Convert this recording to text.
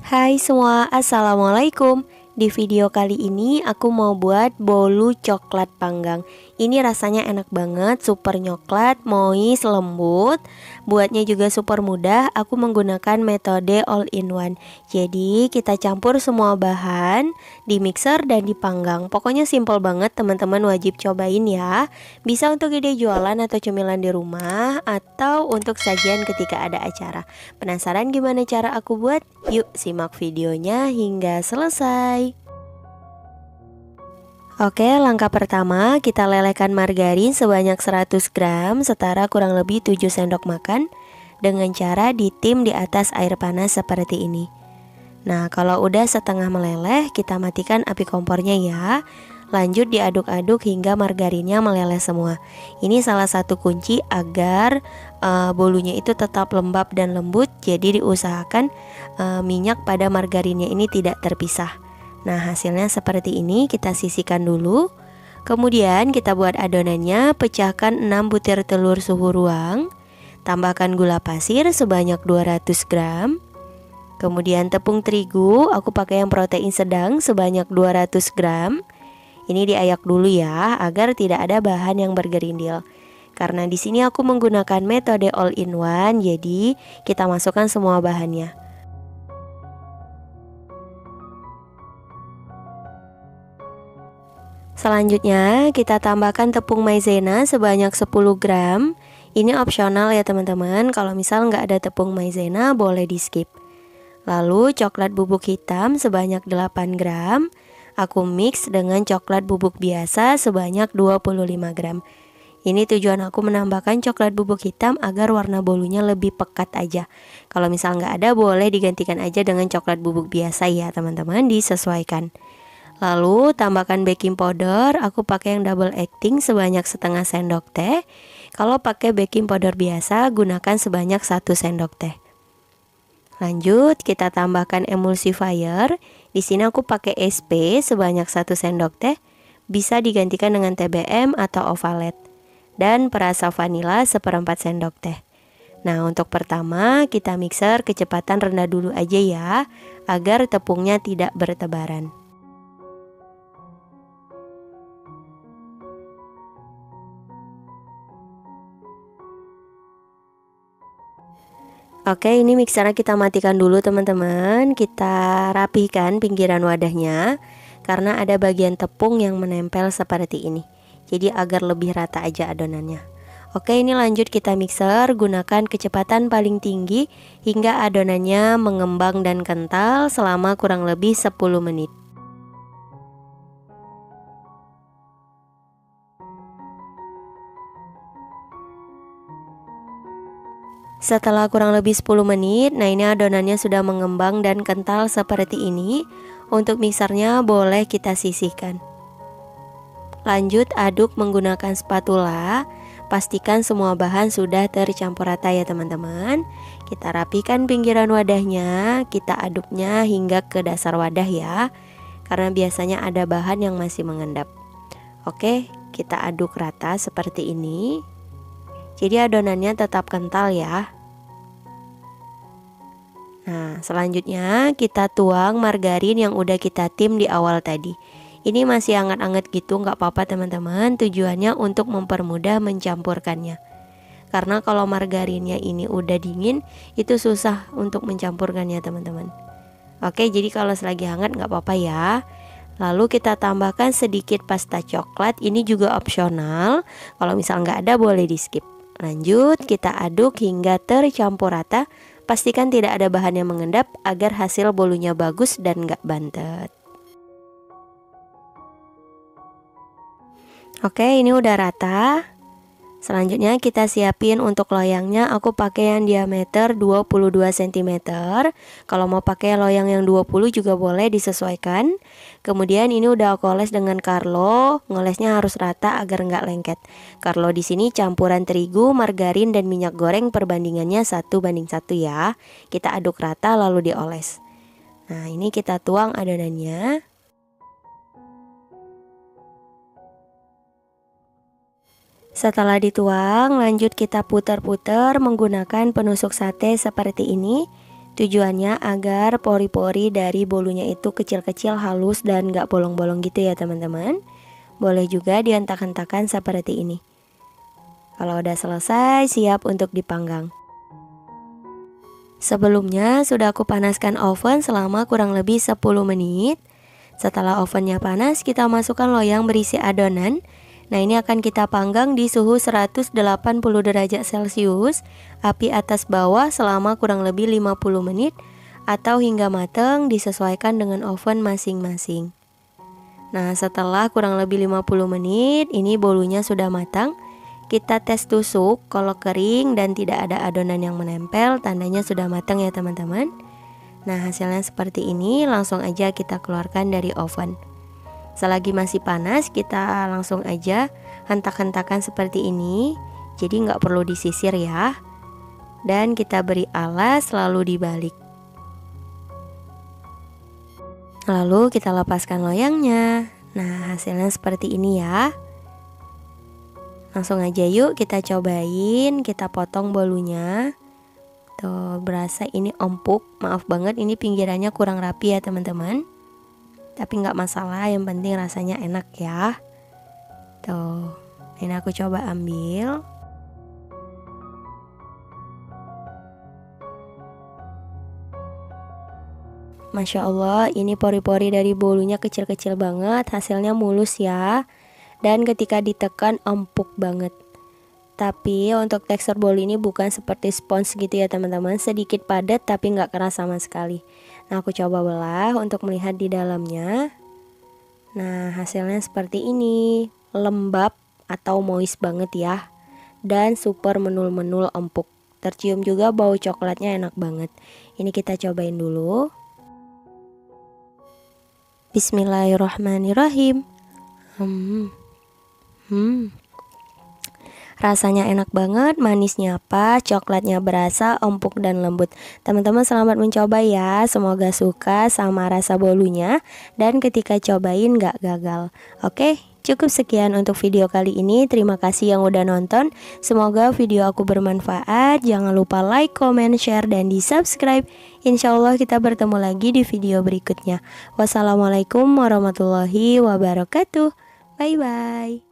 Hai semua, assalamualaikum. Di video kali ini aku mau buat bolu coklat panggang. Ini rasanya enak banget, super nyoklat, moist, lembut. Buatnya juga super mudah, aku menggunakan metode all in one. Jadi kita campur semua bahan, di mixer dan dipanggang. Pokoknya simple banget, teman-teman wajib cobain ya. Bisa untuk ide jualan atau cemilan di rumah, atau untuk sajian ketika ada acara. Penasaran gimana cara aku buat? Yuk simak videonya hingga selesai. Oke, langkah pertama kita lelehkan margarin sebanyak 100 gram setara kurang lebih 7 sendok makan dengan cara ditim di atas air panas seperti ini. Nah, kalau udah setengah meleleh, kita matikan api kompornya ya. Lanjut diaduk-aduk hingga margarinnya meleleh semua. Ini salah satu kunci agar bolunya itu tetap lembab dan lembut. Jadi diusahakan minyak pada margarinnya ini tidak terpisah. Nah, hasilnya seperti ini, kita sisihkan dulu. Kemudian kita buat adonannya, pecahkan 6 butir telur suhu ruang. Tambahkan gula pasir sebanyak 200 gram. Kemudian tepung terigu, aku pakai yang protein sedang sebanyak 200 gram. Ini diayak dulu ya, agar tidak ada bahan yang bergerindil. Karena di sini aku menggunakan metode all in one, jadi kita masukkan semua bahannya. Selanjutnya kita tambahkan tepung maizena sebanyak 10 gram. Ini opsional ya teman-teman, kalau misal nggak ada tepung maizena boleh di skip. Lalu coklat bubuk hitam sebanyak 8 gram. Aku mix dengan coklat bubuk biasa sebanyak 25 gram. Ini tujuan aku menambahkan coklat bubuk hitam agar warna bolunya lebih pekat aja. Kalau misal nggak ada boleh digantikan aja dengan coklat bubuk biasa ya teman-teman, disesuaikan. Lalu tambahkan baking powder, aku pakai yang double acting sebanyak setengah sendok teh. Kalau pakai baking powder biasa, gunakan sebanyak 1 sendok teh. Lanjut kita tambahkan emulsifier. Di sini aku pakai SP sebanyak 1 sendok teh. Bisa digantikan dengan TBM atau ovalet. Dan perasa vanila seperempat sendok teh. Nah, untuk pertama kita mixer kecepatan rendah dulu aja ya, agar tepungnya tidak bertebaran. Oke, ini mixernya kita matikan dulu teman-teman. Kita rapihkan pinggiran wadahnya karena ada bagian tepung yang menempel seperti ini. Jadi agar lebih rata aja adonannya. Oke, ini lanjut kita mixer, gunakan kecepatan paling tinggi hingga adonannya mengembang dan kental selama kurang lebih 10 menit. Setelah kurang lebih 10 menit, nah ini adonannya sudah mengembang dan kental seperti ini. Untuk mixernya boleh kita sisihkan. Lanjut aduk menggunakan spatula. Pastikan semua bahan sudah tercampur rata ya teman-teman. Kita rapikan pinggiran wadahnya, kita aduknya hingga ke dasar wadah ya. Karena biasanya ada bahan yang masih mengendap. Oke, kita aduk rata seperti ini. Jadi adonannya tetap kental ya. Nah, selanjutnya kita tuang margarin yang udah kita tim di awal tadi. Ini masih hangat-hangat gitu, nggak apa-apa teman-teman. Tujuannya untuk mempermudah mencampurkannya. Karena kalau margarinnya ini udah dingin, itu susah untuk mencampurkannya teman-teman. Oke, jadi kalau selagi hangat nggak apa-apa ya. Lalu kita tambahkan sedikit pasta coklat. Ini juga opsional. Kalau misal nggak ada boleh di skip. Lanjut kita aduk hingga tercampur rata. Pastikan tidak ada bahan yang mengendap agar hasil bolunya bagus dan gak bantet. Oke, ini udah rata. Selanjutnya kita siapin untuk loyangnya. Aku pakai yang diameter 22 cm. Kalau mau pakai loyang yang 20 juga boleh, disesuaikan. Kemudian ini udah aku oles dengan Carlo. Ngolesnya harus rata agar nggak lengket. Carlo di sini campuran terigu, margarin dan minyak goreng perbandingannya 1:1 ya. Kita aduk rata lalu dioles. Nah, ini kita tuang adonannya. Setelah dituang, lanjut kita putar-putar menggunakan penusuk sate seperti ini. Tujuannya agar pori-pori dari bolunya itu kecil-kecil, halus, dan gak bolong-bolong gitu ya teman-teman. Boleh juga dihentak-hentakan seperti ini. Kalau udah selesai, siap untuk dipanggang. Sebelumnya sudah aku panaskan oven selama kurang lebih 10 menit. Setelah ovennya panas, kita masukkan loyang berisi adonan. Nah, ini akan kita panggang di suhu 180 derajat Celcius, api atas bawah selama kurang lebih 50 menit atau hingga matang, disesuaikan dengan oven masing-masing. Nah, setelah kurang lebih 50 menit, ini bolunya sudah matang. Kita tes tusuk, kalau kering dan tidak ada adonan yang menempel, tandanya sudah matang ya teman-teman. Nah, hasilnya seperti ini, langsung aja kita keluarkan dari oven. Selagi masih panas, kita langsung aja hentak-hentakan seperti ini. Jadi nggak perlu disisir ya. Dan kita beri alas lalu dibalik. Lalu kita lepaskan loyangnya. Nah, hasilnya seperti ini ya. Langsung aja yuk kita cobain, kita potong bolunya. Tuh, berasa ini empuk. Maaf banget ini pinggirannya kurang rapi ya teman-teman. Tapi nggak masalah, yang penting rasanya enak ya. Tuh, ini aku coba ambil. Masya Allah, ini pori-pori dari bolunya kecil-kecil banget. Hasilnya mulus ya. Dan ketika ditekan empuk banget. Tapi untuk tekstur bolu ini bukan seperti spons gitu ya teman-teman. Sedikit padat tapi nggak keras sama sekali. Nah, aku coba belah untuk melihat di dalamnya. Nah, hasilnya seperti ini. Lembab atau moist banget ya. Dan super menul-menul empuk. Tercium juga bau coklatnya enak banget. Ini kita cobain dulu. Bismillahirrahmanirrahim. Rasanya enak banget, manisnya pas, coklatnya berasa, empuk dan lembut. Teman-teman selamat mencoba ya, semoga suka sama rasa bolunya. Dan ketika cobain gak gagal. Oke, cukup sekian untuk video kali ini. Terima kasih yang udah nonton. Semoga video aku bermanfaat. Jangan lupa like, comment, share, dan di subscribe. Insya Allah kita bertemu lagi di video berikutnya. Wassalamualaikum warahmatullahi wabarakatuh. Bye bye.